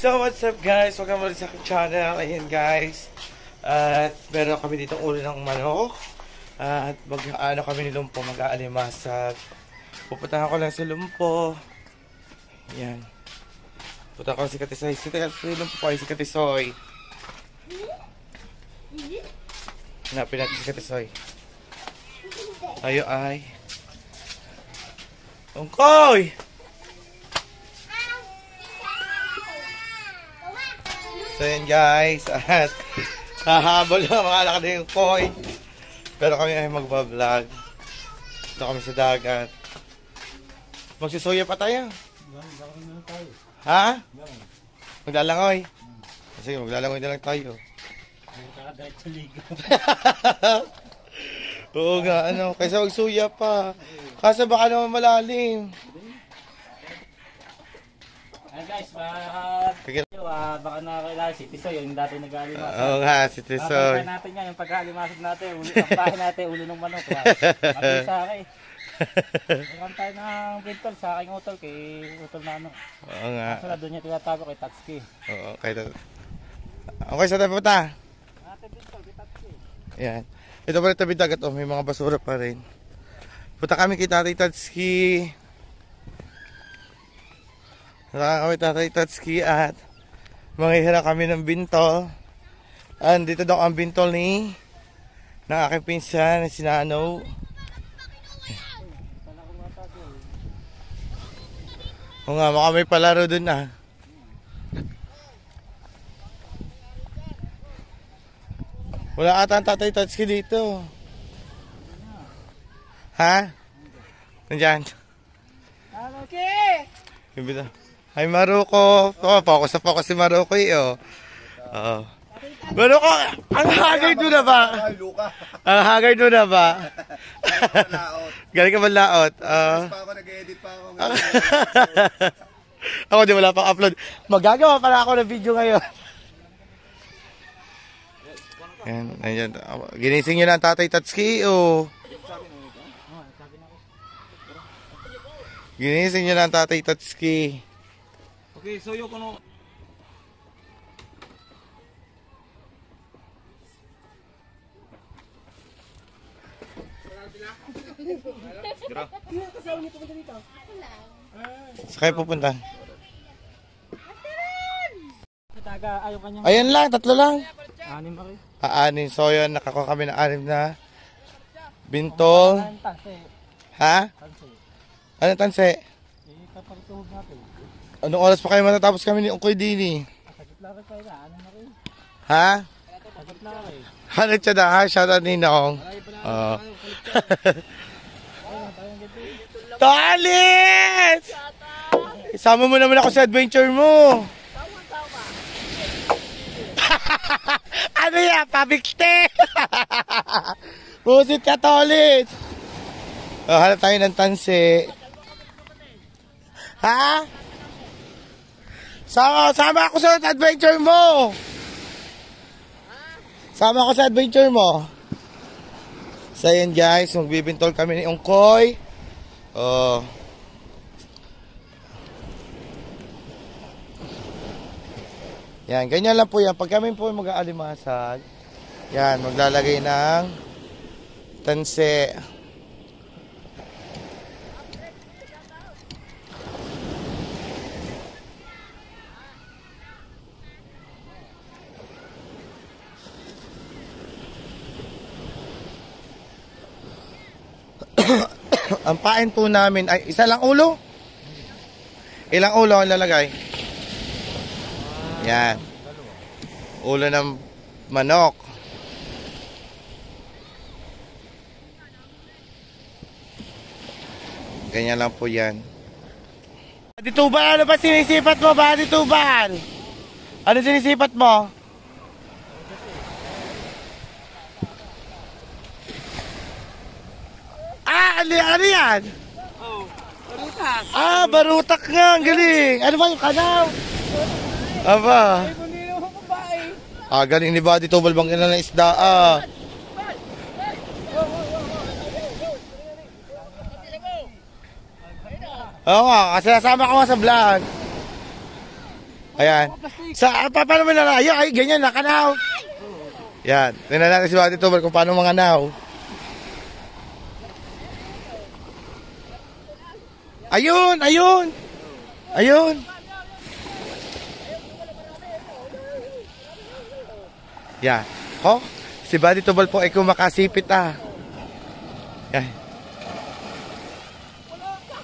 So what's up guys? Welcome ulit sa aking channel. Ayan guys. At meron kami dito ulo ng manok. At mag-ano kami ni Lumpo, mag-aalimasag. Pupuntahan ko lang si Lumpo. Ayan. Pupuntahan ko si Katisoy. Si Lumpo po ay si Katisoy. Hanapin natin si Katisoy. Tayo ay Ungkoy! So yun guys, at hahabol ang mga anak na yung koy. Pero kami ay magbablog. Ito kami sa dagat. Magsisuya pa tayo. Ha? Maglalangoy? Sige, maglalangoy na lang tayo. Oo nga, ano, kaysa magsuya pa. Kasi baka naman malalim. Ay guys, baka nakakilala si Tisoy, yung dati nag-aalimasag. Oo nga, si Tisoy. Bakit natin yan, yung pag-aalimasag natin, ang bahay natin, ulo ng manok. Mabili sa akin. Meron tayo ng bintol sa aking utol, kay utol na ano. Oo nga. Kaso doon niya tinatago kay Tatsuki. Oo, okay, sa tayo punta. Natin bintol, kay Tatsuki. Ayan. Ito pa rin tabi dagat, oh, may mga basura pa rin. Punta kami kay Tatay Tatsuki. Kami Tatay Tatsuki at manghihira kami ng bintol. Dito daw ang bintol ng aking pinsan na si Nano. O nga, baka may palaro dun na. Wala ata ang Tatay Tatsuki dito. Ha? Nandyan. Okay! Ibig Hi Maruko. Oh, focus si Maruko eh, oh. Oo. Maruko, ang haggard mo na ba? Ang haggard mo na ba? Galing ka ba laot? Nag-edit pa ako. Ako di wala pang upload. Magagawa pala ako ng video ngayon. Yan, nandiyan. Ginising nyo na ang Tatay Tatsuki, oh. Ginising nyo na ang Tatay Tatsuki. Okay, so yung kuno. Saan kayo pupunta? Ayaw kanya. Ayan lang, tatlo lang. Anim ba kayo? Aanin. So yun, nakakuha kami ng anim na bintol. Ha? Ano tanse? Kapagtuhog natin. Anong oras pa kayo matatapos kami ni Ungkoy Dini? Sagit lang kayo na. Ano na rin? Ha? Sagit lang kayo. Ano siya na ha? Shoutout ni Naong. Oo. Tolit! Isama mo naman ako sa adventure mo. Ano yan? Pabikte! Pusit ka, Tolit! Hanap tayo ng tanse. Ha? Sama ako sa adventure mo. Sama ako sa adventure mo. So yan guys, magbibintol kami ni Ungkoy. Oh. Yan, ganyan lang po yan. Pag kami po mag-aalimasag, yan, maglalagay ng tanse. Ang pain po namin ay isa lang ulo. Ilang ulo ang lalagay? Yan. Ulo ng manok. Ganyan lang po yan. Badi Tubal, ano ba sinisipat mo? Badi Tubal? Ano sinisipat mo? Ano yan? Oh, barutak. Barutak nga. Ang galing. Ano ba yung kanaw? Aba. Ay, kundi naman babae. Galing ni Badi Tubal bang ina ng isda, Oo nga, kasi nasama ko nga sa vlog. Ayan. Paano mo nalayo? Ay, ganyan, nakanaw. Yan. Tingnan natin si Buddy Tubal kung paano mga naw. Ayun, ayun. Ayun. Yan. Oh, si Buddy Tubal po ay kumakasipit ah. Yan.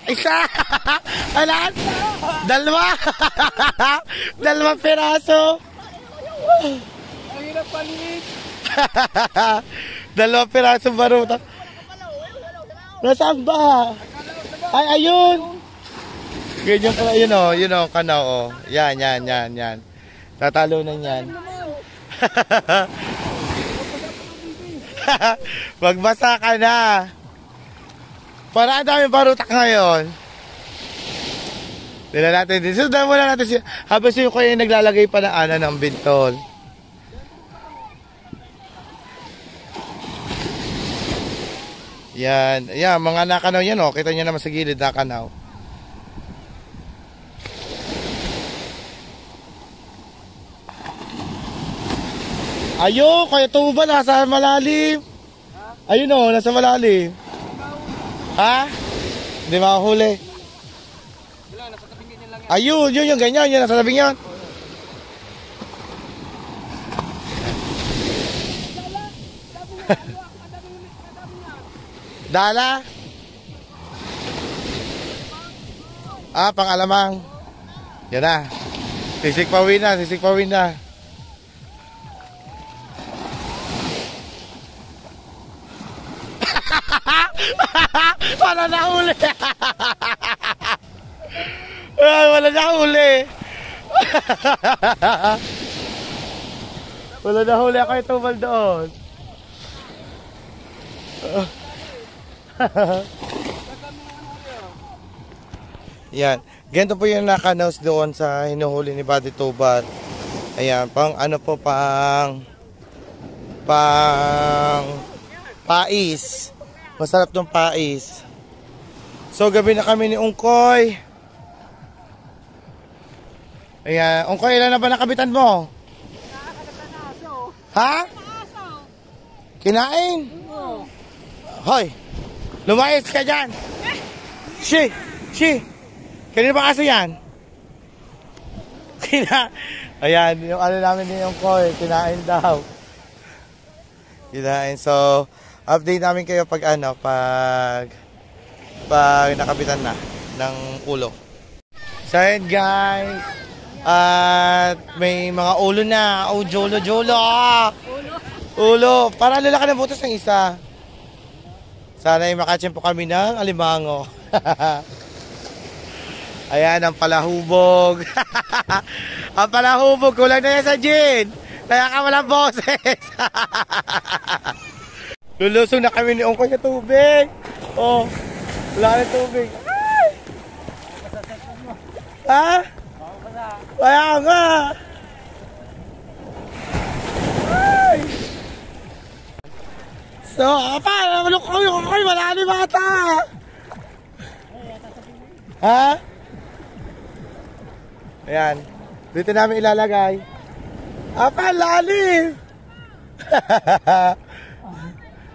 Isa! Alan? Dalawa! Dalawang piraso! Ang hirap palit. Dalawang piraso baruta. Nasaan ba? Ay, ayun! Ganyan pala, yun o, kanaw o. Yan. Tatalunan yan. Magbasa ka na. Para ang daming barutak ngayon. Tignan natin din. Sundan muna natin siya. Habang siya kayo naglalagay pa na ng bintol. Yan. Yan, mga nakanaw yan o. Kita nyo naman sa gilid nakanaw. Ayun, kaya tuba nasa malalim. Ayun o, nasa malalim. Ha? Hindi makahuli. Wala, nasa tabing ganyan lang yan. Ayun, yun yung ganyan, yun nasa tabing yan. Dala? Ah, pang-alamang. Yan na. Sisikpawin na. Wala na huli. Ay, wala na huli. Wala na huli ako itubal doon. Yan. Ganito po yung nakanaus doon sa hinuhuli ni Buddy Tubal. Ayan, pang pais. Masarap tong pais. So, gabi na kami ni Ungkoy. Ayan. Ungkoy, ilan na ba nakabitan mo? Nakakalitan na aso. Ha? Aso. Kinain? Oo. Hoy! Lumayas ka dyan! Shi! Kanina ba kasi yan? Ayan, yung ano namin ni Ungkoy, kinain daw. Kinain. So, update namin kayo pag nakabitan na ng ulo. So yun guys, at may mga ulo na. Oh, jolo. Ulo. Para lalaki na butas ng isa. Sana ay makatsyempo kami ng alimango. Ayan ang palahubog. Ang palahubog, kulang na yan sa gin. Kaya ka walang boses. Lulusong na kami ni Ungkoy sa tubig. Oh, wala na tubig. Ay! Ha? Kaya nga. Ay! So, apa? Ungkoy, wala ni bata. Ha? Ayan. Dito namin ilalagay. Apa, lalim.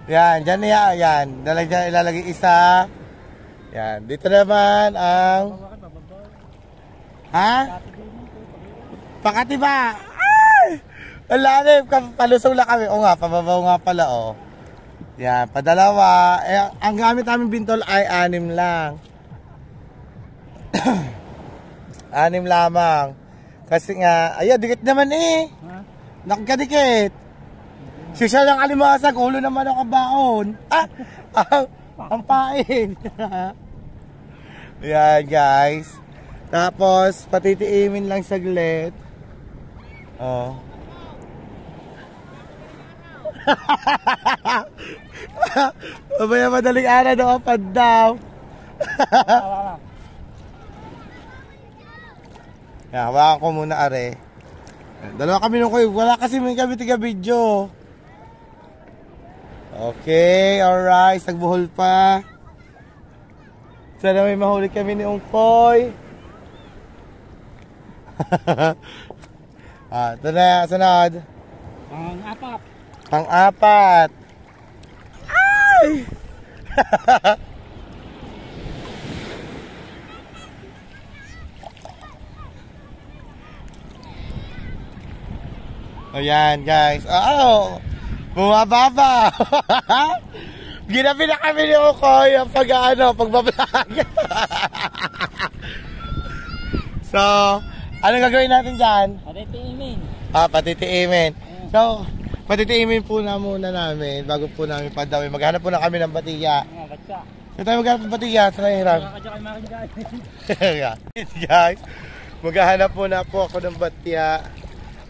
Yan, dyan na yan. Dyan ilalagay isa. Yan, dito naman ang... Ha? Pakati ba? Ay! Ang lalim. Palusong lang kami. O nga, pababaw nga pala, o. Yan, padalawa. Eh, ang gamit namin bintol ay 6 lang. 6 lamang. Kasi nga, ayan, dikit naman eh. Nakakadikit. Sisa lang alimasag, ulo naman ang kabaon. Ah, ang pain. Yan guys. Tapos, patitiimin lang saglit. Oh. Mamaya madaling araw daw kapad daw. Yan, hawakan ko muna are. Dalawa kami nung kayo. Wala kasi may kami tiga video. Okay, alright. Nagbuhol pa. Sana may mahuli kami ni Ungkoy. Ito na, sunod. Pang-apat. Pang-apat. Ay! Ayan, guys. Oh! Bumababa! Ginabi na kami ni Okoy ang pagbablog. So, anong gagawin natin dyan? Patitiimin. Patitiimin. So, patitiimin po na muna namin bago po namin padawin. Maghanap po na kami ng batiya. Batya. So tayo maghanap ng batiya. Sa nahirap. Guys, maghahanap po na po ako ng batiya.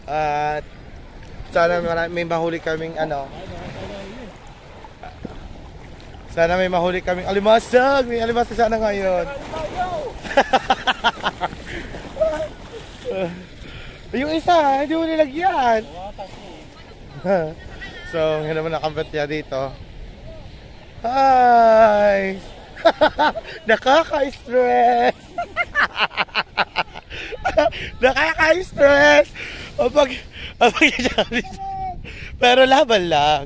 At sana may mahuli kaming ano. Sana may mahuli kaming alimasag. May alimasag sana ngayon. Yung isa, hindi mo nilagyan. So, ngayon naman nakambatiya dito. Hi! Nakaka-stress! Nakaka-stress! Pero laban lang.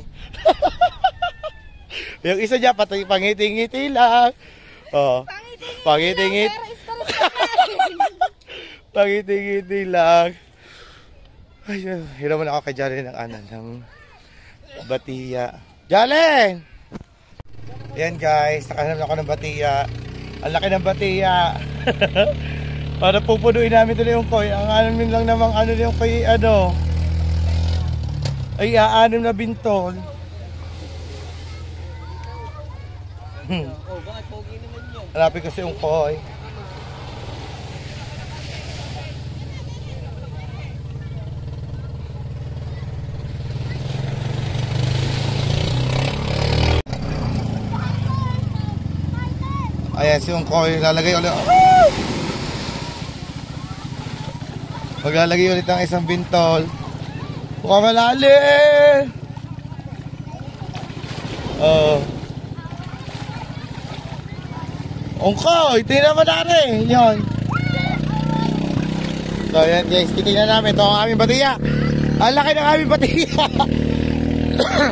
Yung isa dyan, pangiti-ngiti lang. Oh, pangiti-ngiti. Pangiti-ngiti lang. Ay, hiraman ako kay Jalen ng batiya. Jalen! Yan guys, nakahanap ako ng batiya. Ang laki ng batiya. Para pupunuin namin ito yung koy. Ang anumin lang namang yung koy, ay aanim na bintol. Bakit pogi naman yun? Hanapin kasi yung koy. Ayan si Ungkoy, lalagay ulit. Maglalagay ulit ng isang bintol. Huwag malalim! Ungkoy, tingnan mo natin. Yun. So yan guys, titingnan namin. Ito ang aming batiya. Ang laki ng aming batiya.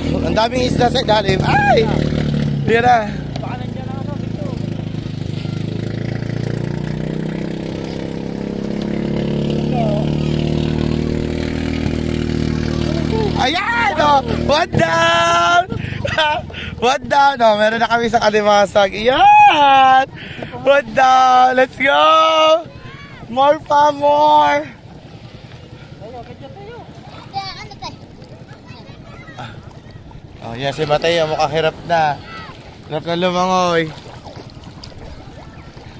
Ang daming isda sa ilalim. Ay! Yan na. Ayan! Oh, one down! One down! Oh, meron na kami sa kalimasag. Ayan! One down! Let's go! More pa, more! Oh, yan si Mateo. Mukhang hirap na. Hirap na lumangoy.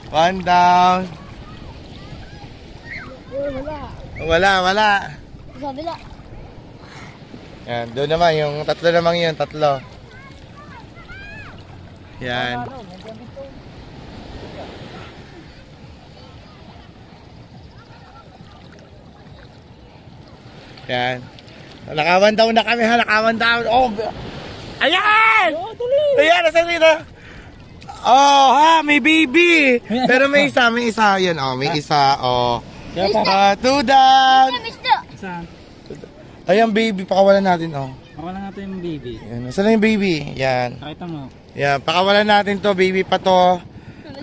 One down. Wala. Kabila. Yan, doon naman, yung tatlo naman yun, tatlo. Yan. Yan. Nakawan down na kami ha, nakawan down. Oh, ayan! Ayan, nasa dito. Oh, ha, may baby. Pero may isa, yan, oh, may isa, oh. Two down. Saan? Ayan, baby, pakawalan natin, oh. Pakawalan natin yung baby. Yan, saan yung baby? Yan. Pakita mo. Yan, pakawalan natin to, baby pa to.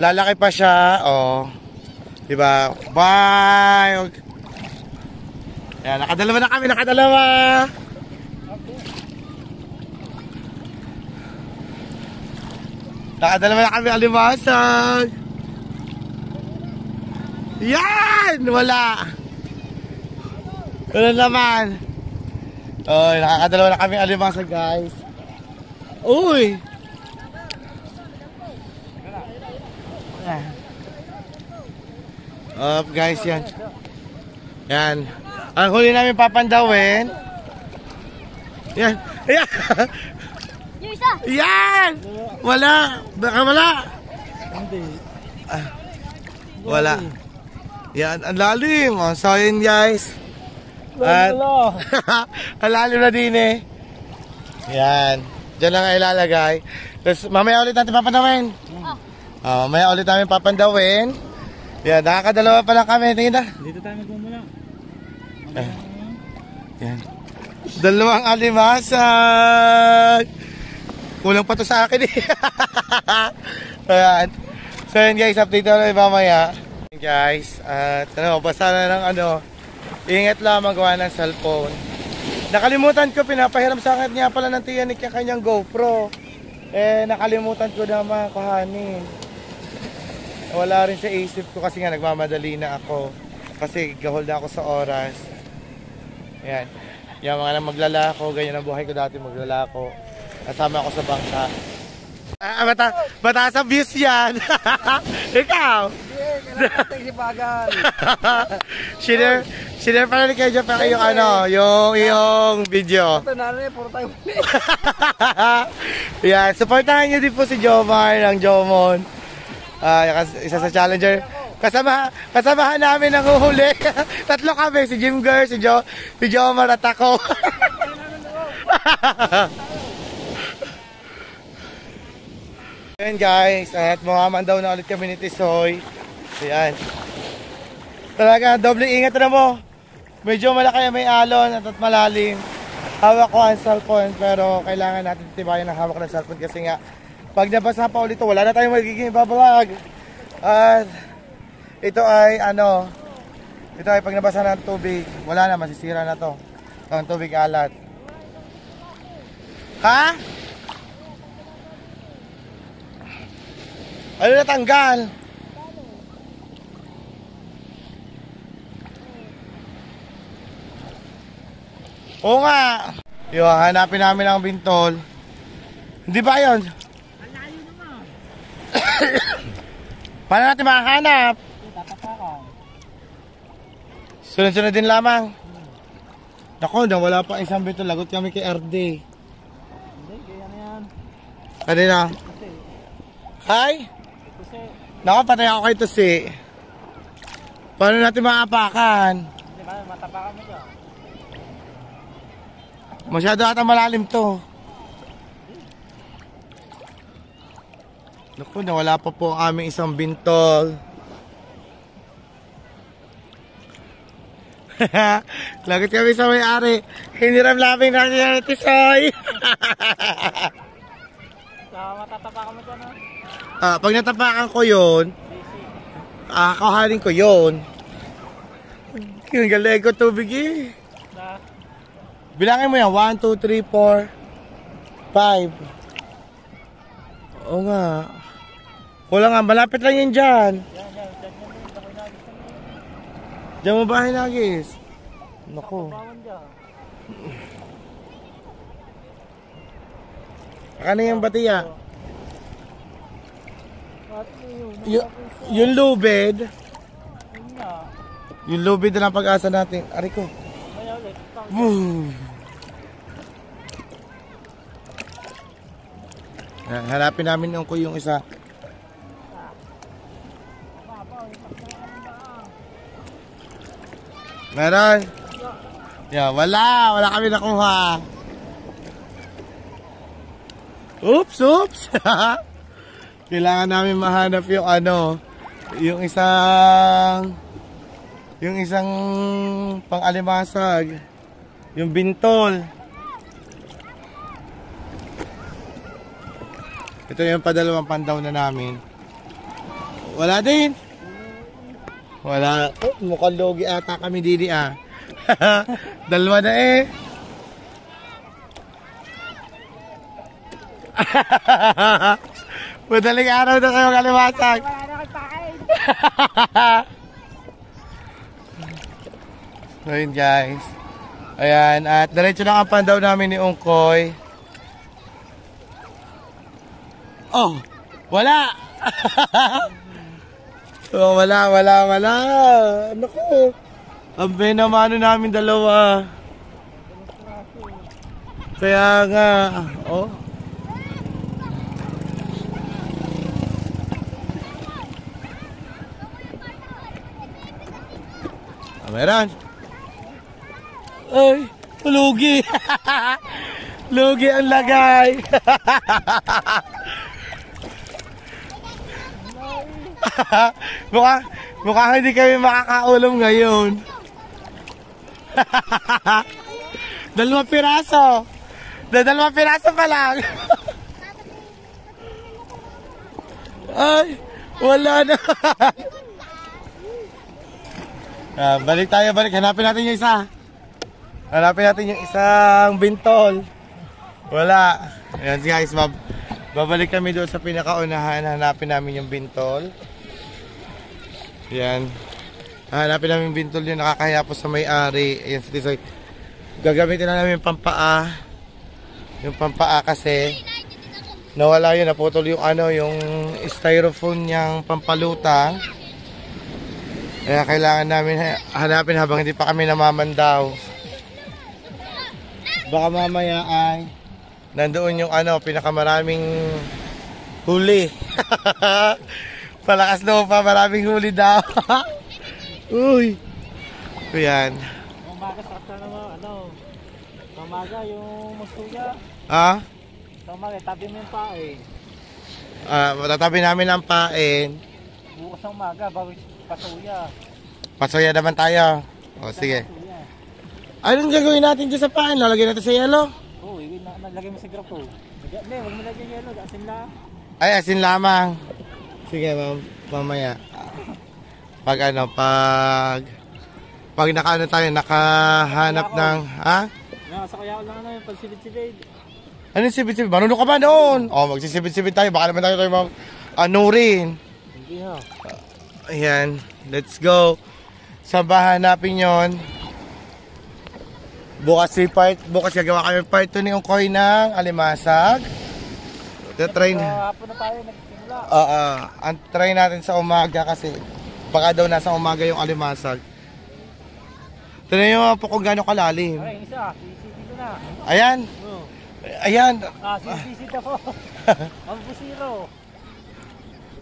Lalaki pa siya, oh. Diba? Bye! Yan, nakadalawa na kami, nakadalawa! Nakadalawa na kami, alimasag! Yan! Wala! Wala naman! Oh, nakakadalawa na kami alimasag, guys. Uy! Guys, yan. Yan. Ang huli namin papandawin. Yan. Yan. Yung isa. Yan! Wala. Baka wala. Hindi. Wala. Yan. Ang lalim. Oh, so, yun, guys. At, ang lalim na din eh. Yan. Diyan lang ang ilalagay. Tapos mamaya ulit natin papandawin. Mamaya ulit namin papandawin. Yan, nakakadalawa pa lang kami. Tingin na. Dito tayo magmumula. Yan. Dalawang alimasag. Kulang pa to sa akin eh. Ayan. So yun guys, update na lang mamaya. Guys, at basta na ng ingat lang magawa ng cellphone. Nakalimutan ko, pinapahiram sa akin niya pala ng tiyanik yung kanyang GoPro. Nakalimutan ko naman kuhanin. Wala rin sa isip ko kasi nga nagmamadali na ako. Kasi gahol na ako sa oras. Ayan. Yung mga maglalako, ganyan ang buhay ko dati, maglalako. Kasama ako sa bangka. Mataas ang views yan. Ikaw? Si Bagal. Share pa rin kayo dyan pa yung yung video. Ito na rin, puro tayo muli. Yan, supportahan nyo din po si Jomar ng Jomon. Isa sa challenger. Kasamahan namin ang uhuli. Tatlo kami, si Jim Girl, si Jomar at ako. Ayan guys, at muhaman daw na ulit kami ni Tisoy. Ayan. Talaga, doble ingat na mo. Medyo malaki may alon at malalim. Hawak ko ang cellphone pero kailangan natin tibayan ang hawak ng cellphone kasi nga pag nabasa pa ulit ito, wala na tayong magiging babalag. At ito ay ito ay pag nabasa ng tubig, wala na, masisira na to. Ang tubig alat. Ha? Ano natanggal? Oo nga. Yo, hanapin namin ang bintol. Hindi ba yun? Alayo naman. Paano natin makahanap? Tatapakan. Sunod-sunod din lamang. Nako, wala pa isang bintol. Lagot kami kay RD. Hindi, kaya na yan. Ano na? Kasi, Hi? kasi, Nako, patay ako kay Tusi. Paano natin maapakan? hindi ba, matapakan mo dyan. Masyado ata malalim to. Naku, nawala pa po ang aming isang bintol. Lagot kami sa may-ari. Hiniram namin natin yung Tisoy. So, matatapakan mo dyan, Pag natapakan ko yun, kahanin ko yun. Yung galing ko tubig eh. Sa, Bilangin mo yan, 1, 2, 3, 4, 5. Oo nga. Kulang nga, malapit lang yun dyan. Diyan mo ba hinagis? Naku. bawan dyan. Ano yung batiya? Yun Yung lubid. nga. Yung lubid na lang pag-asa natin. Ari ko. May ulit. Boom! Hanapin namin yung isa. Meron? Yeah, wala kami nakuha. Oops. Kailangan namin mahanap yung isang pang-alimasag. Yung bintol. Ito yung padalawang pandaw na namin. Wala din. Wala. Oh, mukhang logi ata kami dini Dalawa na eh. Madaling araw na kayo kalimasag. Wala na kagpakain. So yun guys. Ayan, at diretso lang ang pandaw namin ni Ungkoy. Oh, wala. Oh, wala. Naku. Ang benamano namin dalawa. Kaya nga, oh. Meron. Ay, lugi. Lugi ang lagay. Mukhang hindi kami makakaulam ngayon. Dalawang piraso. Dalawang piraso pa lang. Ay, wala na. Balik tayo, balik. Hanapin natin yung isa. Hanapin natin yung isang bintol. Wala. Ayan guys, babalik kami doon sa pinakaunahan. Hanapin namin yung bintol. Ayan. Hanapin namin yung bintol yung nakakahiya po sa may-ari. Ayan si Tisoy. Gagamitin na namin yung pampaa. Yung pampaa kasi nawala yun. Naputol yung yung styrofoam niyang pampalutang. Kaya kailangan namin hanapin habang hindi pa kami namamandaw. Baka mamaya ay nandoon yung pinakamaraming huli. Palakas na pa, maraming huli daw. Uy. So yan. Umaga sakta naman, Umaga yung masuya. Ha? Umaga, tabi mo yung pain. Matatabi namin ang pain. Bukas ng umaga, bago pasuya. Pasuya naman tayo. O, sige. Anong gagawin natin dyan sa pain? Lalagyan natin sa yelo? Oo, nalagay mo sa grapo. Hindi, huwag mo lagyan yelo, asin lang. Ay, asin lamang. Sige, mamaya. Pag tayo, nakahanap ng, Nasa kaya ko lang yung pagsibid-sibid. Ano yung sibid-sibid? Marunong ka ba noon? Magsisibid-sibid tayo. Baka naman tayo rin. Hindi ha. Ayan, let's go. Sabahan natin yon. Bukas gagawa kami part 2 ni Ungkoy ng alimasag. Try na. Hapon na tayo nagsimula. Try natin sa umaga kasi baka daw nasa umaga yung alimasag. Tignan nyo po kung gano'ng kalalim. Ay, isa. Sisisi na. Ayan. Ayan. Sisisi na po. Ang busiro.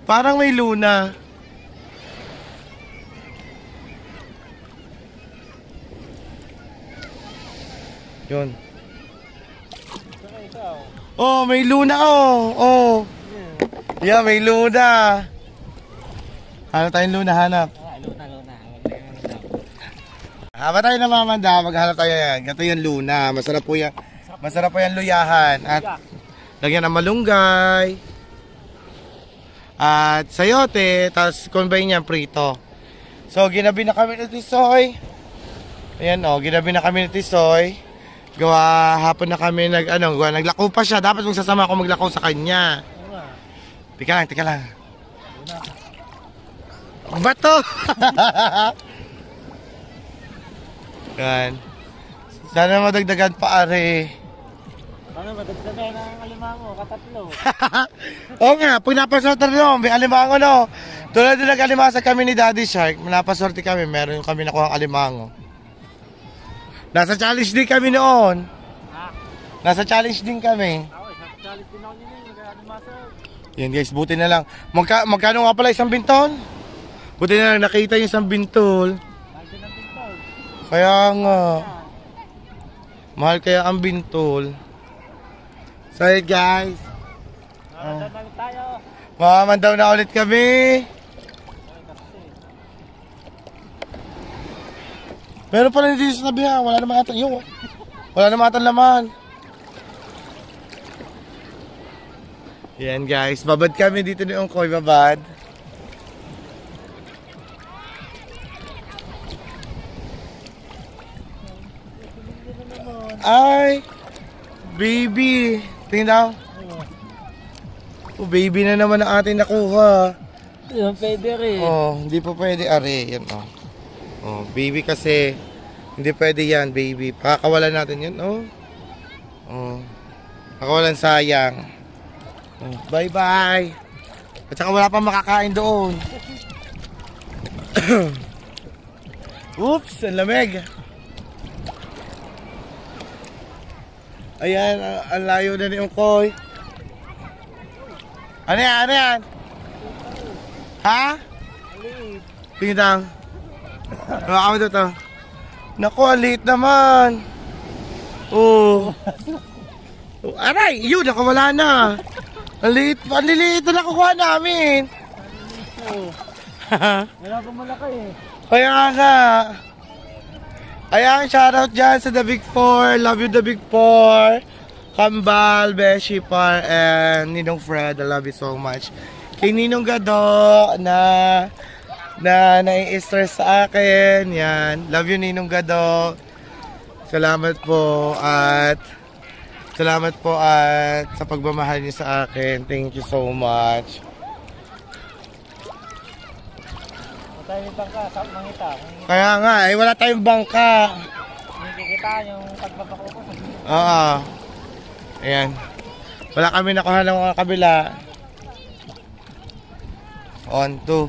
Parang may luna. Yun. Oh, may luna oh. Yeah, may luna. Hanap tayong luna, hanap. Luna. Habang tayo namamanda, maghanap tayo yan. Ganito yung luna. Masarap po yan luyahan. At lagyan ng malunggay. At sayote. Tapos combine niyan, prito. So, ginabi na kami ni Tisoy. Ayan ginabi na kami ni Tisoy. Hapon na kami naglako pa siya. Dapat magsasama ako maglako sa kanya. Tika lang. Bato! Yan. Sana madagdagan pa, are. Madagdagan ng alimango, katatlo. Oo nga, pag napasorte may alimango, no? Tulad din nag-alimasag kami ni Daddy Shark, napasorte kami, meron kami nakuha ang alimango. Nasa challenge din kami noon. Nasa challenge din kami. Nasa challenge din ako nila, nag-alimasag. Yan guys, buti na lang. Magkano nga pala isang bintol? Buti na lang nakita yung isang bintol. Kaya nga. Mahal kaya ang bintol. So guys. Mamamandaw na ulit kami. Meron pala dito sa tabihan. Wala naman ata. Wala naman ata laman. Yan guys. Babad kami dito ni Ungkoy. Babad. Ay, baby. Tingin daw. Oh, baby na naman ang ating nakuha. Hindi pwede rin. Hindi po pwede, are. Yan, baby kasi, hindi pwede yan, baby. Pakakawalan natin yan, Pakakawalan, sayang. Bye-bye. At saka wala pang makakain doon. Oops, ang lamig. Ayan, ang layo na ni Ungkoy. Ano yan? Ha? Tingin lang. Nakakama ito. Naku, ang liit naman. Aray, yun, nakawala na. Ang liliit na nakukuha namin. Wala pa malaki eh. Kaya nga. Ayan, shoutout dyan sa The Big Four. Love you, The Big Four. Kambal, Beshi Par, and Ninong Fred. I love you so much. Kay Ninong Gado na nai-stress sa akin. Yan. Love you, Ninong Gado. Salamat po at sa pagmamahal niyo sa akin. Thank you so much. Matay yung bangka, sa mangita. Kaya nga, wala tayong bangka. Nakikita yung pagbabako ko. Oo. Ayan. Wala kami nakuha ng mga kabila. 1, 2.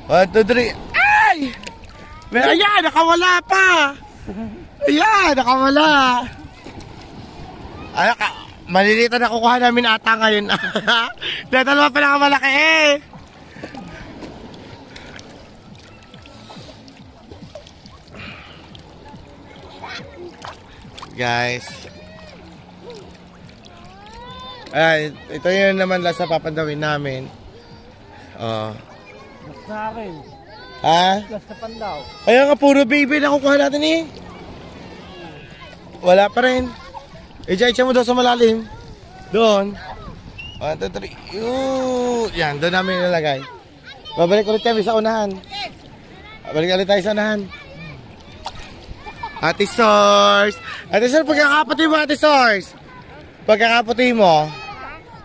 1, 2, 3. Ay! Ayan, nakawala pa. Ayan, nakawala. Ay, malilitan na kukuha namin ata ngayon. Dalawa pa na malaki eh. Guys. Ay, ito yun naman lang sa papandawin namin. Oh. Mas na akin. Ha? Plus na pandaw. Kaya nga, puro baby na kukuha natin eh. Wala pa rin. Echa mo doon sa malalim. Doon. 1, 2, 3. Yan, doon namin nilagay. Babalik ulit kami sa unahan. Babalik ulit tayo sa unahan. Ate Source. Ate Source, pagkakaputi mo, Ate Source. Pagkakaputi mo.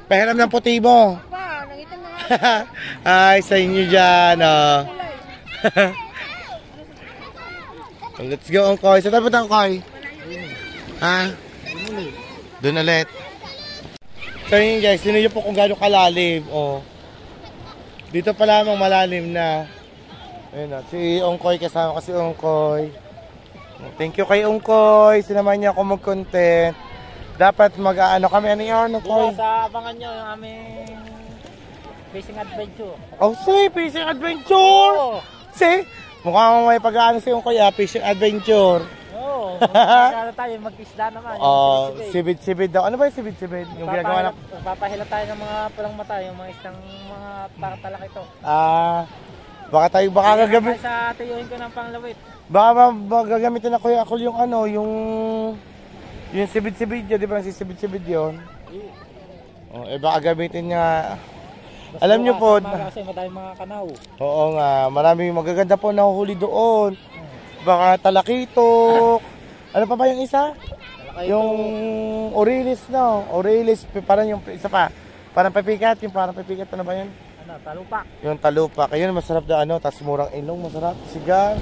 Pahiram ng puti mo. Pa, nakita na nga. Ay, sa inyo dyan, oh. Let's go, Ongkoy. Saan tayo punta, Ongkoy? Ha? Doon ulit. So yun guys, sino yun po kung gano'ng kalalim, oh. Dito pa lamang malalim na. Ayun, oh. Si Ongkoy, kasama ko si Ongkoy. Thank you kay Ongkoy. Sinamahan niya ako mag-content. Dapat mag-ano kami, ano yun, Ongkoy? Sa abangan nyo yung aming fishing adventure. Oh, si Fishing Adventure! Oo. Si, mukhang may pag-ano si Ongkoy, Fishing Adventure. Oo. Magkakala tayo, mag-isda naman. Oh, sibid-sibid daw. Ano ba yung sibid-sibid? Yung ginagawa na... Papahila tayo ng mga pulang mata, yung mga isang mga talak ito. Baka gagamit. Sa tiyuhin ko ng panglawit. Baka gagamitin ako yung ano, yung sibid-sibid yun, di ba? Si sibid-sibid yun. Oh, baka gamitin niya. Basta alam niyo po. Kasi madaming mga kanaw. Oo nga, maraming magaganda po nahuhuli doon. Baka talakitok. Ano pa ba yung isa? Yung Aurelis, no? Aurelis, parang yung isa pa. Parang papikat, ano ba yun? Ano, talupak. Yung talupak. Ayun, masarap na ano, tas murang ilong, masarap. Sigang.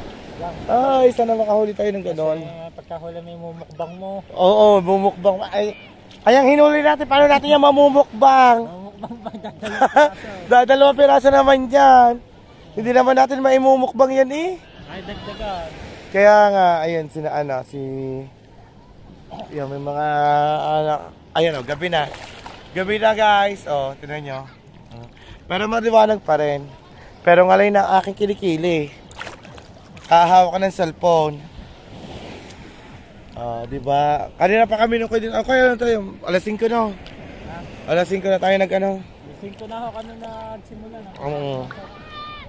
Ay, sana makahuli tayo ng gano'n. Kasi pagkahuli may mumukbang mo. Oo, bumukbang. Ay, kayang hinuli natin, paano natin yung mamumukbang? Mumukbang ba? Dadalawang piraso. Dadalawang piraso naman dyan. Hindi naman natin maimumukbang yan eh. Ay, dagdagan. Kaya nga, ayun, yun, may mga, ayun o, gabi na. Gabi na guys, o, tinan nyo. Pero maliwanag pa rin. Pero ngalay na aking kilikili. Hahawak ka ng cellphone. Diba? Kanina pa kami nung kayo din. Kaya ano tayo? Alas 5 na. Alas 5 na tayo nag-ano. 5 na ako kanina nagsimula na.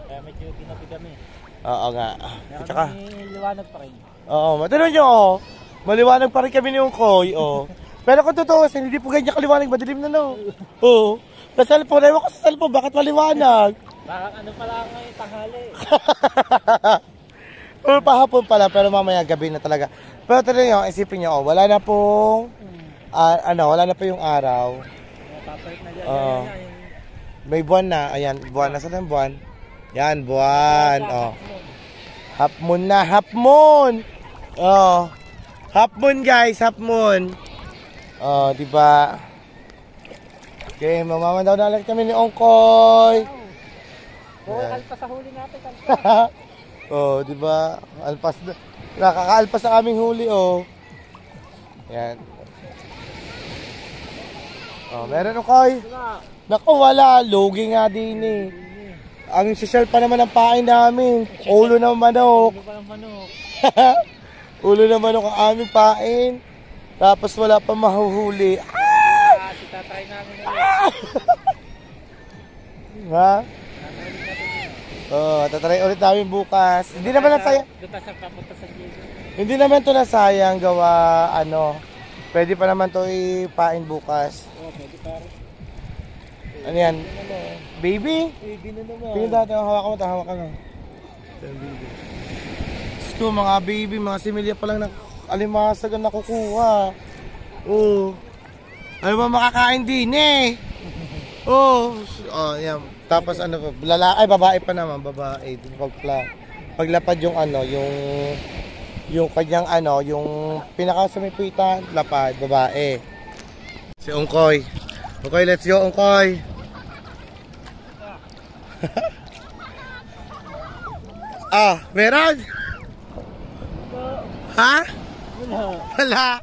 Kaya medyo ginabi kami. Oo nga. Meron Tsaka, may liwanag pa rin. oo, matinan nyo, oh. Maliwanag pa rin kami ni Ongkoy, oh. Pero kung totoo, hindi po ganyan kaliwanag, madilim na, no? Oo. Sa cellphone, ewan ko sa cellphone, bakit maliwanag? Parang ano pala ngayon, tanghali. Pero pahapon pala, pero mamaya gabi na talaga. Pero talaga nyo, isipin nyo, oh, wala na pong, wala na po yung araw. Papalit na dyan. Oo. May buwan na, ayan, buwan na, saan ang buwan? Yan, buwan, oh. Half moon na, half moon! Oh. Half moon guys, half moon. Oh, diba? Okay, mamamandaw na lang kami ni Ongkoy. Oo, kalpas sa huli natin. Kalpas. Oh, di ba? Alpas na. Nakakaalpas ang aming huli, oh. Yan. Oh, meron Ongkoy. Naku, wala. Lugi nga din eh. Ang social pa naman ang pain namin. Ulo ng manok. Ulo pa ng manok. Ulo ng manok ang aming pain. Tapos wala pa mahuhuli. Si tatay namin. Ha? Oh, tatry ulit namin bukas. Hindi naman nasayang. Doon tayo sa papunta sa Diego. Hindi naman to nasayang gawa ano. Pwede pa naman to ipain bukas. Oo, pwede pare. Ano yan? Baby? Pwede na naman. Tingin dati ang hawakan mo, hawakan mo. Gusto mga baby, mga similya pa lang na alimasag ang nakukuha. Oo. Ano ba makakain din eh? Oo. Oh, yan. Tapos ano pa, ay babae pa naman, babae. Paglapad yung ano, yung kanyang ano, yung pinakasamipitan, lapad, babae. Si Ungkoy. Ungkoy, let's go, Ungkoy. Meron? Ha? Wala.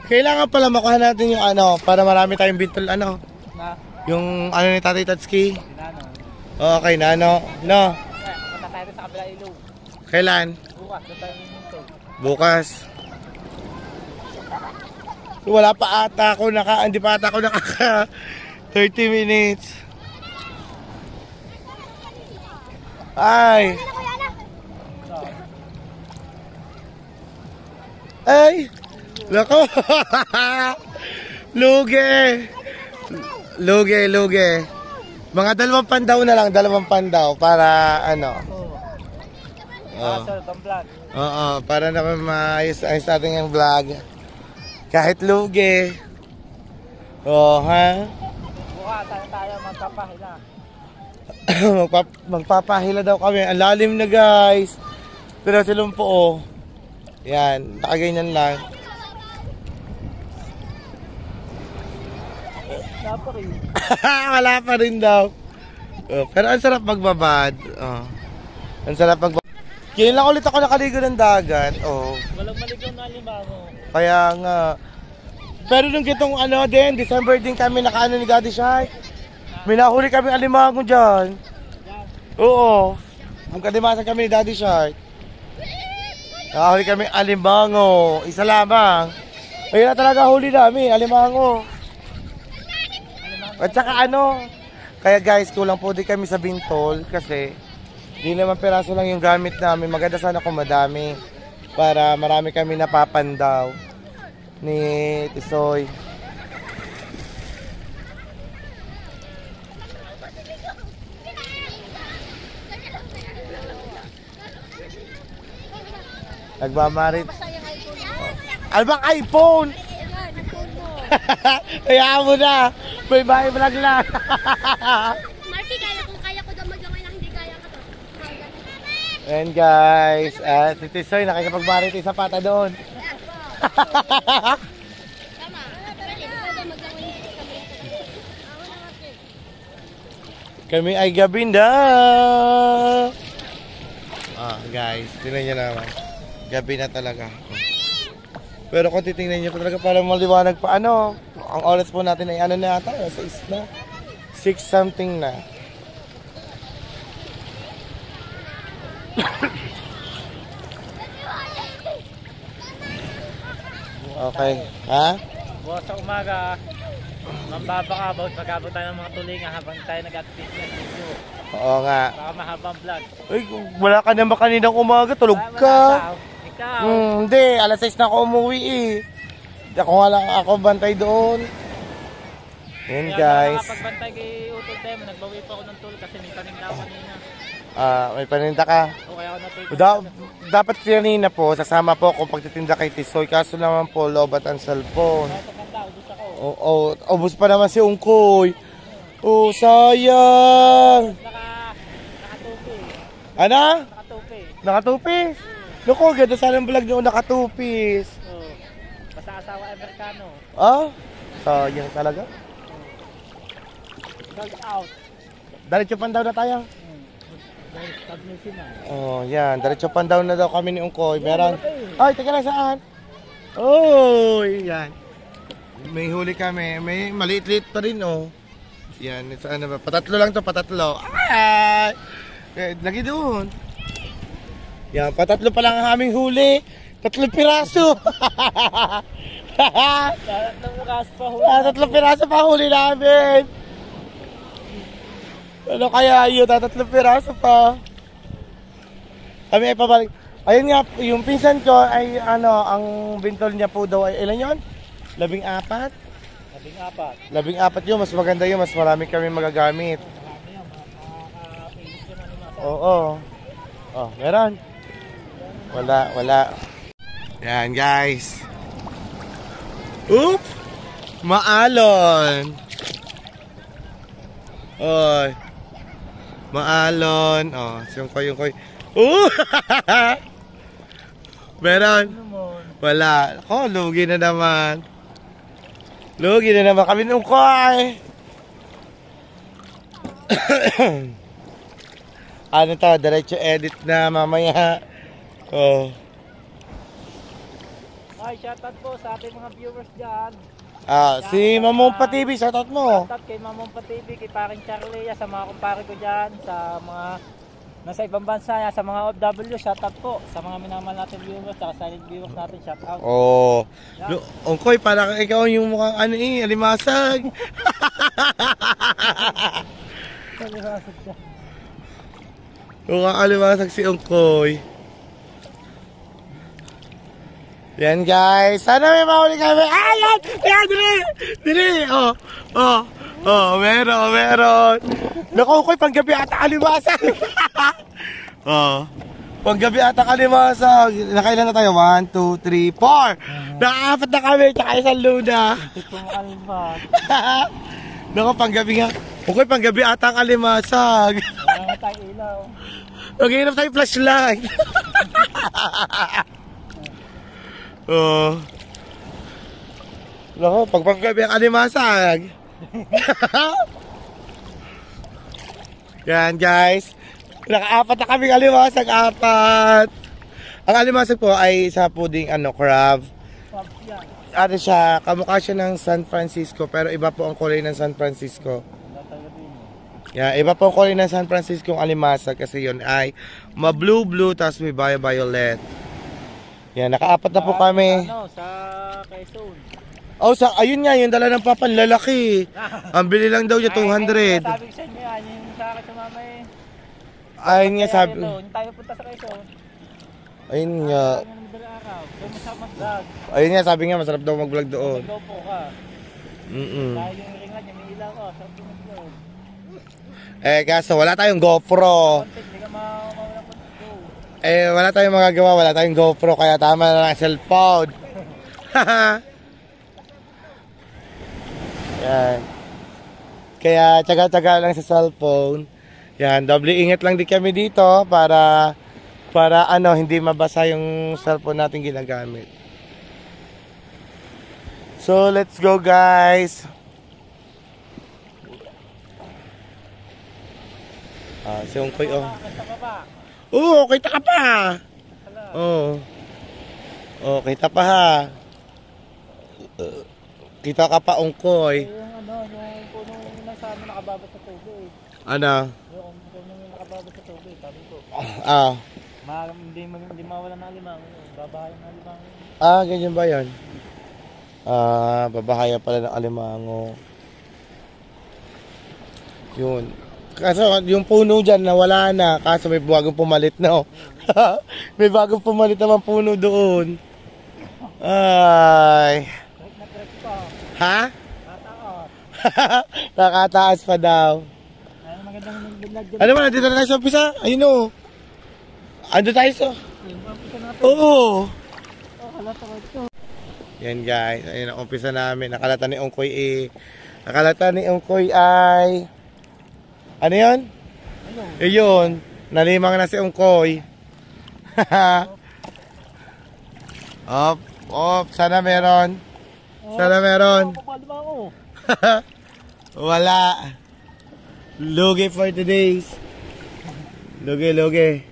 Kailangan pala makuha natin yung ano, para marami tayong bintol ano. Na? Yung ano ni Tatay Tatsuki. Sinano. Okay, nano. No. Punta tayo sa kabila ilog. Kailan? Bukas, doon tayo minto. Bukas. Wala pa ata ako hindi pa ata ako nakaka 30 minutes. Ay. Ay. Lako. Luge. Luge. Mga 2 pandaw na lang, 2 pandaw para ano. Sir, itong vlog. Oo, para naman maayos ating yung vlog. Kahit lugi. Oh, ha? Bukas, tayo magpapahila. Magpapahila daw kami. Ang lalim na guys. Pero silong po oh. Yan, nakaganyan lang. Wala pa rin daw. Oh, pero ang sarap magbabad. Oh. Ang sarap magbabad. Ngayon lang ulit ako nakaligo ng dagat. Oh. Walang maligaw na alimango. Kaya nga. Pero nung gitong ano din, December din kami nakaano ni Daddy Shark. May nahuli kami alimango dyan. Oo. Magkadimasan kami ni Daddy Shark. Nakahuli kami alimango. Isa lamang. Ayun na talaga huli namin, alimango. At saka ano, kaya guys, kulang po din kami sa bintol kasi di naman peraso lang yung gamit namin. Maganda sana kung madami para marami kami napapandaw ni Tisoy. Nagmamarit. Ano bang iPhone? Kaya mo na. May bahay vlog lang. Marty, kaya ko daw maglamay na hindi kaya ka to. And guys, si Tisoy nakikipagmarit sa pata doon. Tama. Marty, ikaw daw maglamay na Kami ay gabi na. Guys, tingnan nyo naman. Gabi na talaga. Pero kung titingnan nyo talaga para maliwanag pa ano, ang oras po natin ay ano na ata, 6 na. 6 something na. Okay. Ha? Bukas sa umaga, mambabaka magabot tayo ng mga tulinga habang tayo nag-active na video. Oo nga. Baka mahabang vlog. Ay, wala ka naman kaninang umaga, tulog ka. Ikaw. Hindi, alas 6 na ako umuwi eh. Ako nga lang ako bantay doon. Yan guys. Kaya nakapagbantay kay Utol Temo, nagbawi pa ako ng tool kasi may paninda ako kanina. May paninda ka. O kaya ako natuloy. Dapat kanina po, sasama po ako pagtitinda kay Tisoy. Kaso naman po, lobat ang cellphone. Ubus pa naman si Ungkoy. Oh, sayang. Nakatupi. Ano? Nakatupi. Nakatupis? Naku, ganda sana ang vlog nyo nakatupis. Oo. Basta asawa Amerikano. Sayang talaga. Dog out. Diretso pandaw na tayo. Oh, yan. Diretso pandaw na daw kami ni Ungkoy. Meron. Ay, teka lang saan? Oh, yan. May huli kami. May maliit-liit pa rin, oh. Yan. Saan na ba? Patatlo lang to, patatlo. Ay! Lagi doon. Yan, patatlo pa lang ang aming huli. 3 piraso. 3 piraso pa huli namin. Ano kaya yun? 3 piraso pa. Kami ay pabalik. Ayun nga, yung pinsan ko ay ano, ang bintol niya po daw ay ilan yun? 14? 14. 14 yun, mas maganda yun, mas marami kami magagamit. Marami yan, makaka-finish yun animasa. Oo. Oh, meron? Wala. Yan guys. Oop! Maalon! Oy. Maalon. Oh, yung koy. Meron? Wala. Ako, lugi na naman. Kami nung koy. Ano to? Diretso edit na mamaya. Oh. Ay, shoutout po sa ating mga viewers dyan. Si Mamompa TV, shoutout mo. Shoutout kay Mamompa TV, kay paring Charlie, sa mga kumpare ko dyan, sa mga nasa ibang bansa, sa mga OFW, shoutout po. Sa mga minamahal natin viewers, sa silent viewers natin, shoutout. Oh. Ongkoy, parang ikaw yung mukhang ano alimasag. Mukhang alimasag si Ongkoy. Yan guys, sana may mahuli kami. Ayan! Ayan, dili! Meron. Naku, Koy, panggabi ata kalimasag. Panggabi ata kalimasag. Nakailan na tayo? 1, 2, 3, 4. Nakaapat na kami, tsaka isang luna. Itong alba. Naku, panggabi nga. Koy, panggabi ata kalimasag. Wala na tayo ilaw. Mag-iinap tayo flashlight. Oh. Naku, pagpanggabi ang alimasag. Yan guys. Nakaapat na kami alimasag, 4. Ang alimasag po ay isa puding crab. Ano siya, kamukha siya ng San Francisco, pero iba po ang kulay ng San Francisco. Yeah, iba po ang kulay ng San Francisco ang alimasag kasi yun ay ma-blue tapos may violet. Yan, nakaapat na po kami. Sa Quezon. Ayun nga, yung dala ng papan, lalaki. Ang bili lang daw niya, 200. Sabi ko sa inyo, yung sa akin sa mama eh. Ayun nga, sabi. Yung tayo punta sa Quezon. Ayun nga. Doon masarap mag-vlog. Ayun nga, sabi nga, masarap daw mag-vlog doon. Mag-go po ka. Dahil yung ring light, may ilaw ko, sarap yung mag-vlog. Kaso wala tayong GoPro. Hindi ka mawala po go. Wala tayong magagawa, wala tayong GoPro, kaya tama na lang cellphone. Yan. Kaya tsaga-tsaga lang sa cellphone. Yan, doble ingat lang din kami dito para hindi mabasa yung cellphone natin ginagamit. So, let's go guys. Si Ongkoy Oo, kita ka pa. Kita pa ha. Kita ka pa, Ongkoy. Yung puno nasa amin nakababad sa tubig. Ano? Yung puno nakababad sa tubig, sabi ko. Hindi mawala ng alimang, babahayan ng alimang. Ganyan ba yan? Babahaya pala ng alimango. Yun. Kaso yung puno dyan nawala na. Kaso may bagong pumalit na. May bagong pumalit naman puno doon. Ay. Ha? Nakataas pa daw. Ano ba? Nandito na tayo sa umpisa? Ayun o. Ando tayo sa... Oo. Yan guys. Ayun ang umpisa namin. Nakalata ni Ongkoy ay... Ano yun? Ayun. Nalimang na si Ongkoy. Sana meron. Wala. Lugi for today's. Lugi.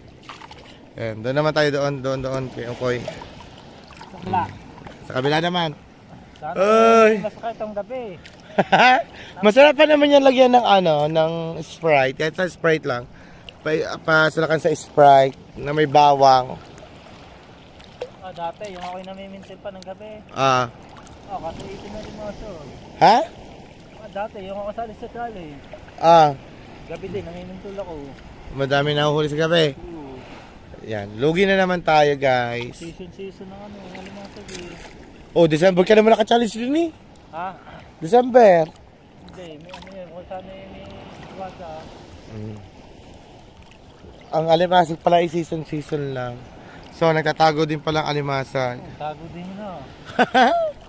Doon naman tayo doon kay Ongkoy. Sa kabila naman. Ay. Masakit ang gabi. Masarap pa naman yan lagyan ng Sprite. Kahit sa Sprite lang. Pasalakan sa Sprite na may bawang. Dati, yung ako'y namiminsin pa ng gabi. Kasi ito na rin mga so. Ha? Dati, yung ako kasali sa college. Gabi din, namimintul ako. Madami nahuhuli sa gabi. Yan, lugi na naman tayo guys. Season na ano, alimasag eh. Oh, December ka naman naka-challenge din eh. Ha? December. Hindi, may ano yun, kung saan may wasa. Ang alimasag pala ay season lang. So, nagtatago din palang alimasag. Tago din na.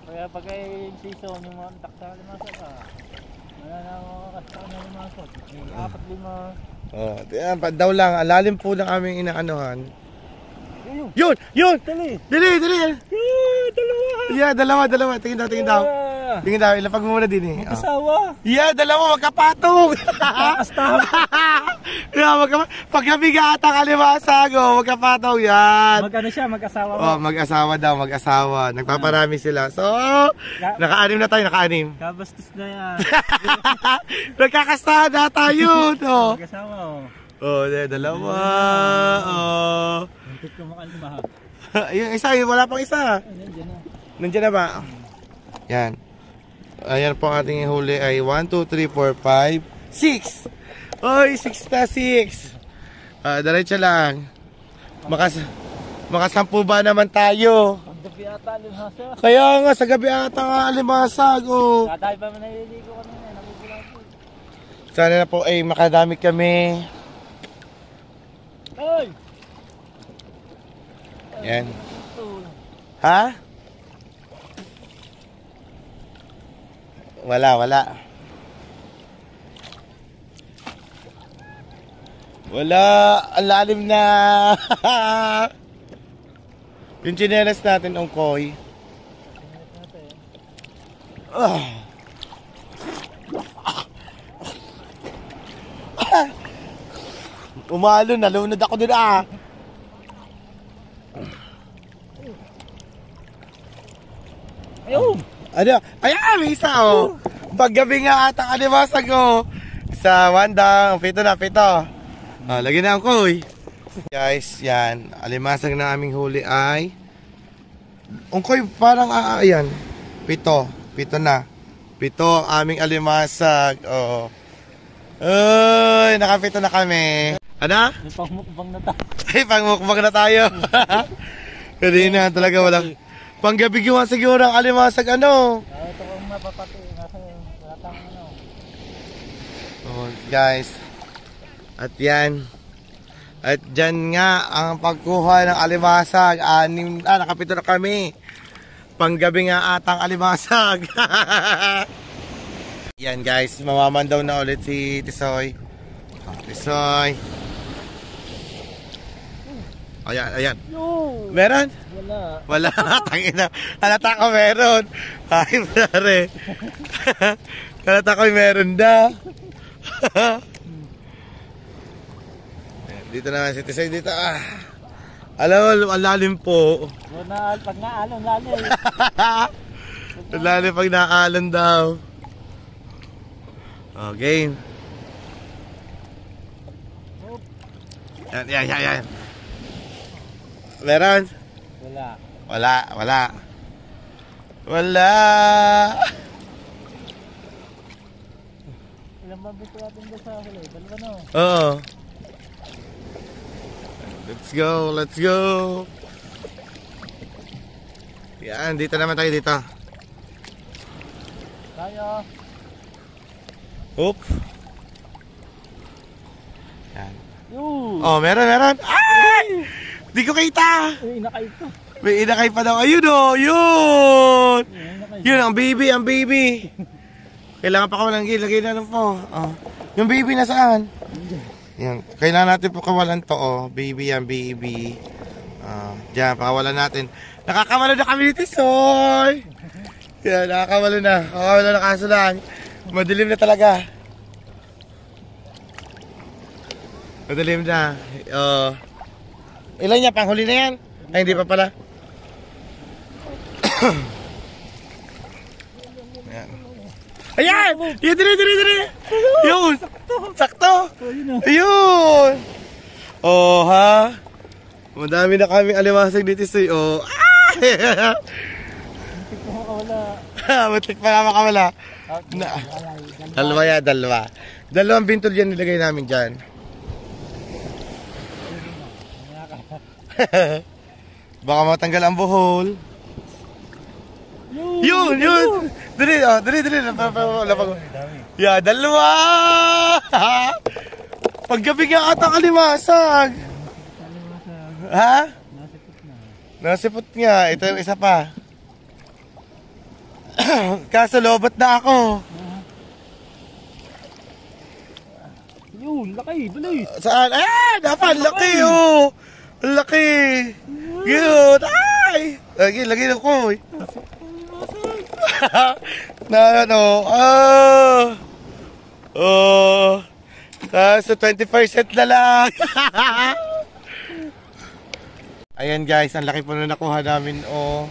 Kaya pag ay season, yung mga takta alimasag ka. Wala na ako kasta na alimasag. May 4-5. Oh, yan, daw lang, alalim po ng aming inaanuhan. Ayun! Yun! Dali! Dali! Dalawa! Yeah, dalawa. Tingin daw. Tingin daw, ilapag mo muna din eh. Oh. Asawa! Yeah, dalawa, magkapatong! Kastahan! Yeah, pagkabigatang alimasag, oh, magkapatong yan. Mag-ano siya, mag-asawa mo? Oh, mag-asawa. Nagpaparami sila. So, naka-anim na tayo, naka-anim. Kabastos na yan. Nagkakastahan na tayo, no? Mag-asawa oh. Oh, dalawa. Oh. Muntik ko makalmahan. Yung isa, wala pang isa. Nandiyan na. Nandiyan na ba? Yan. Ayan po ang ating huli ay 1, 2, 3, 4, 5, 6. Oy, 6 na 6. Diretso lang. Makasampu ba naman tayo? Pagdabi ata, limhasa. Kaya nga, sa gabi ata nga alimasag. Oh. Dahil pa man naliligo kanina, nabibilang po. Sana na po ay makadami kami. Ay! Yan. Ito. Ha? Wala. Wala, ang lalim na. Yung tsinelas natin, ongkoy. Umalo, nalunod ako dun ah. Ayun! Ano? Ayan, may isa oh. Paggabi nga ata alimasag oh. Sa wanda, pito na. Lagyan na ang koy. Guys, yan. Alimasag na aming huli ay ungkoy parang ayan. Pito na. Pito ang aming alimasag. Oh. Uy, nakapito na kami. Ano? May pangmukbang na tayo. Ay, pangmukbang na tayo. Kanina talaga walang panggabi gawa siguro ang alimasag ano. Ito kong mapapati. Nasa wala tang ano. Oh, guys. At yan. At dyan nga ang pagkuha ng alimasag. Nakapito na kami. Panggabi nga atang alimasag. Yan guys, mamamandaw na ulit si Tisoy. Tisoy. Ayan. Yo! Meron? Wala. Tangina. Halata ko meron. Ay, pare. Halata ko meron na. Dito naman si Tisoy dito. Alam mo, ang lalim po. Pag naalon, lalim. Ang lalim pag naalon daw. Okay. Yan. Meron? Wala. Ilang mabito natin doon sa huli? Dalawa no? Oo. Let's go. Yan, dito naman tayo dito. Tayo. Oop. Yan. Yo! Meron. Ay! Di ko kita. Inakay ko. May inakay pa daw. Ayun oh, yun. Yun, ang baby. Kailangan pa kawalan. Lagay na lang po. Yung baby nasaan? Yan. Kailangan natin po kawalan to. Baby yan, baby. Diyan, pakawalan natin. Nakakawala na kami ni Tisoy. Yan, nakakawala na kaso lang. Madilim na talaga. Madilim na. Ilan niya? Panghuli na yan? Ay, hindi pa pala. Ayan! Yan, dali! Yun! Sakto! Ayun! Oh, ha? Madami na kaming alimasag dito sa'yo. Oh. Matik pa nga makawala. Dalawa. Dalawang bintol yan nilagay namin dyan. Baka matanggal ang buhol. Yun. Dali. Lapag. Yeah, dalawa. Paggabi nga ata kalimasag. Ha? Nasipot nga. Ito yung isa pa. Kaso lobot na ako. Yun, laki, bilis. Saan? Dapat laki oh. Laki. Good. Ay. Lagi na ko. Kaso 20% na lang. Ayan guys, ang laki po na nakuha namin oh.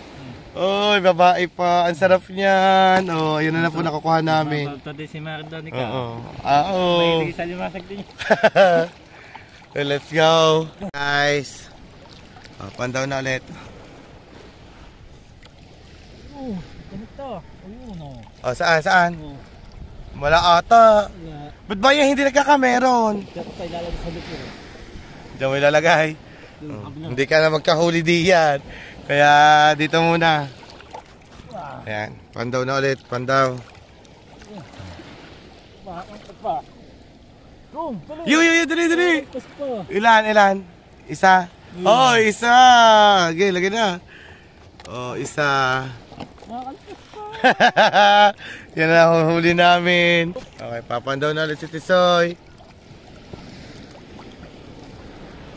Oy, babae pa. Ang sarap niyan. Oh, ayun na po nakukuha namin. Mapapagod si Marda ni ka. Oo. May sa limasag din. Well, let's go. Guys. Pandaw na ulit. Ganito. Ayun o. Saan? Wala ata. Ba't ba yan hindi nagkakameron? Diyan ko tayo lalagay sa lupin. Diyan mo ilalagay. Hindi ka na magkahuli diyan. Kaya dito muna. Ayan. Pandaw na ulit. Pandaw. Pa. Dali. Ilan? Isa? Oh, isa. Okay, lagay na. Oh, isa. Yan na ang huli namin. Okay, papandaw na ulit si Tisoy.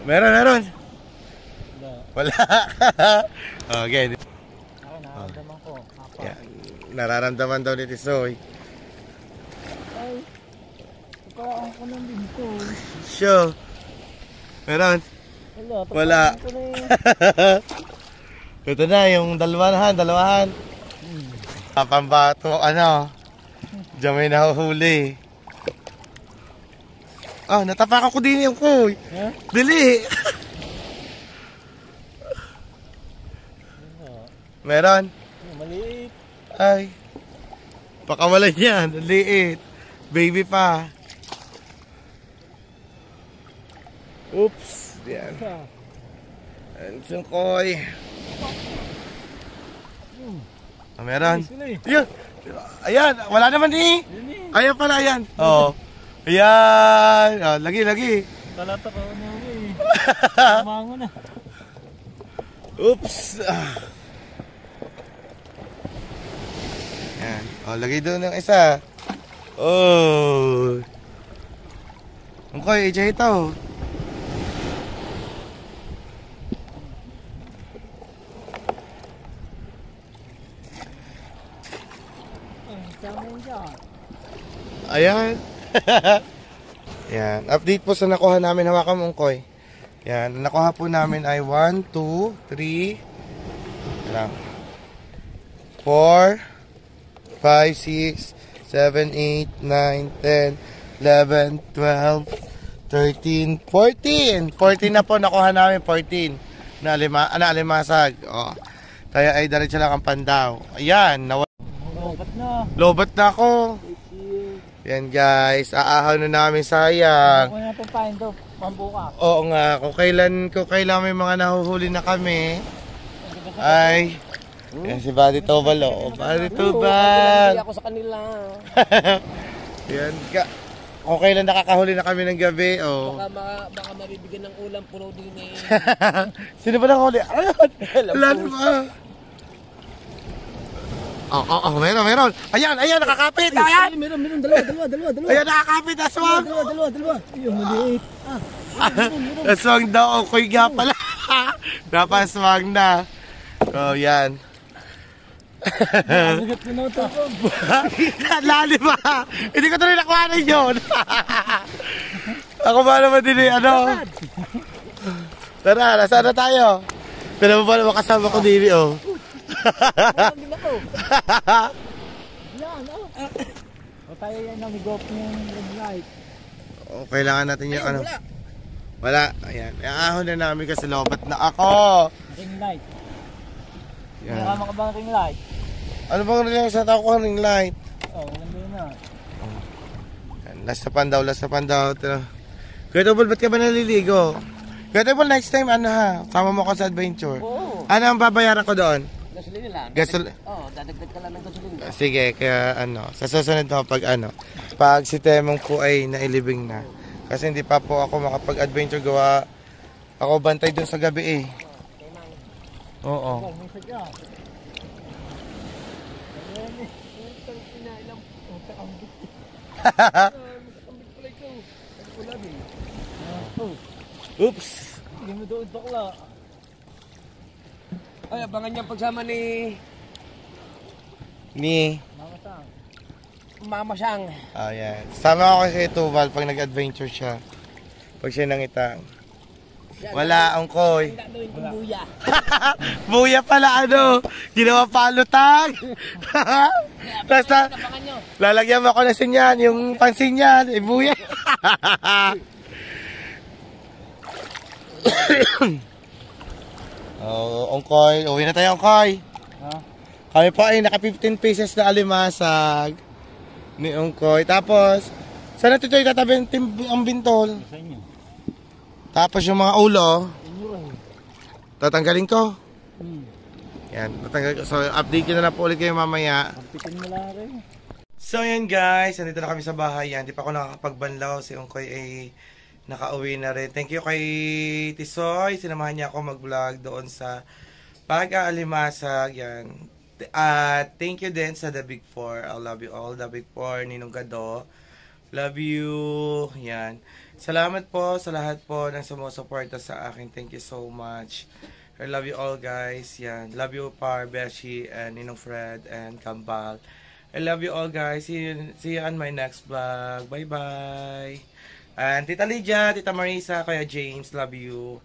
Meron. Wala. Okay. Nararamdaman ko. Yeah. Nararamdaman daw ni Tisoy. Ay, parang ko lang dito. Sure. Meron. Wala. Ito na, yung dalawahan. Pambato, diyan may nahuhuli. Natapakan ko din yung kuy. Dili. Meron? Maliit. Ay. Pakawalan yan. Liit. Baby pa. Oops. Yan. Ang sungkoy. Meron? Yun. Ayan. Wala naman eh. Ayan pala. Ayan. Oo. Ayan. Lagi. Talata ko na eh. Mango na. Oops. Ayan. Lagay doon ng isa. Oh. Angkoy, ija ito. Ayan. Ayan. Update po sa nakuha namin. Hawakan mo, Angkoy. Ayan. Nakuha po namin ay 1, 2, 3, 4, 5, 6, 7, 8, 9, 10, 11, 12, 13, 14. 14 na po nakuha namin. 14 na alimasag. Kaya ay diretso lang ang pandaw. Ayan. Lobat na ako. Yan guys. Aahaw na namin, sayang. Ako na itong pain daw. Pambuka. Oo nga. Kung kailan may mga nahuhuli na kami. Ay. Yan si Buddy Tobal. Buddy Tobal. Hindi ako sa kanila. Yan ka. Kung kailan nakakahuli na kami ng gabi. Baka maribigyan ng ulam puno din eh. Sino ba nakahuli? Ayun. Lan ba? Meron. Ayan, nakakapit. Ayan. Meron, dalawa. Ayan, nakakapit. Aswang. Dalawa. Yung maliit. Aswang daw. Kuy nga pala. Napaswang na. Yan. Nagat ko na ito. Lalim ba? Hindi ko tuloy nakuhanan yun. Ako ba naman din Tara, nasaan na tayo? Pero ba naman kasama ko din Tayo yan na mag-off yung red light. Kailangan natin yung Wala. Ayan. Ahon na namin kasi lobat na ako. Ring light. Yan. Nakama ka bang ring light? Ano bang ring light? Sa tao ko ring light? Nandun na. Last na pandaw. Kuya Tobal, ba't ka ba naliligo? Beautiful, next time, ano ha? Sama mo ko sa adventure. Oo. Ano ang babayaran ko doon? Gasolina lang. Oo, dadagdag ka lang ng gasolina. Sige, kaya ano, sa susunod na pag si Temong po ay nailibing na. Kasi hindi pa po ako makapag-adventure gawa. Ako bantay dun sa gabi eh. Oo. Oops. Hindi mo doon bakla. Ay, abangan niya pagsama ni Mama Sang. Mama Sang. Oh, yan. Sama ako kay Tubal pag nag-adventure siya. Pag siya nangitang. Wala, angkoy. Gagawin kong buya. Buya pala ano. Ginawa palutang. Tapos Abangan nyo. lalagyan mo ako ng sinyan. Yung pansin niyan. Eh, buya. Oh, angkoy. Uwi na tayo, angkoy. Ha? Kami po ay naka 15 pieces na alimasag ni Ungkoy. Tapos, saan natin ito itatabi ang bintol? Sa inyo. Tapos yung mga ulo, Inyo rin. tatanggalin ko. Hmm. Yan, tatanggal ko. So, update ko na lang po ulit kayo mamaya. Kampitin mo lang rin. So, yan guys. Nandito na kami sa bahay. Yan, di pa ako nakakapagbanlaw. Si Ungkoy ay nakauwi na rin. Thank you kay Tisoy. Sinamahan niya ako mag-vlog doon sa pag-aalimasag. Yan. Thank you din sa The Big Four. I love you all. The Big Four, Ninong Gado. Love you. Yan. Salamat po sa lahat po ng sumusuporta sa akin. Thank you so much. I love you all guys. Yan. Love you Par, Beshi, and Ninong Fred, and Kambal. I love you all guys. See you on my next vlog. Bye-bye. And Tita Lydia, Tita Marisa, Kuya James, love you.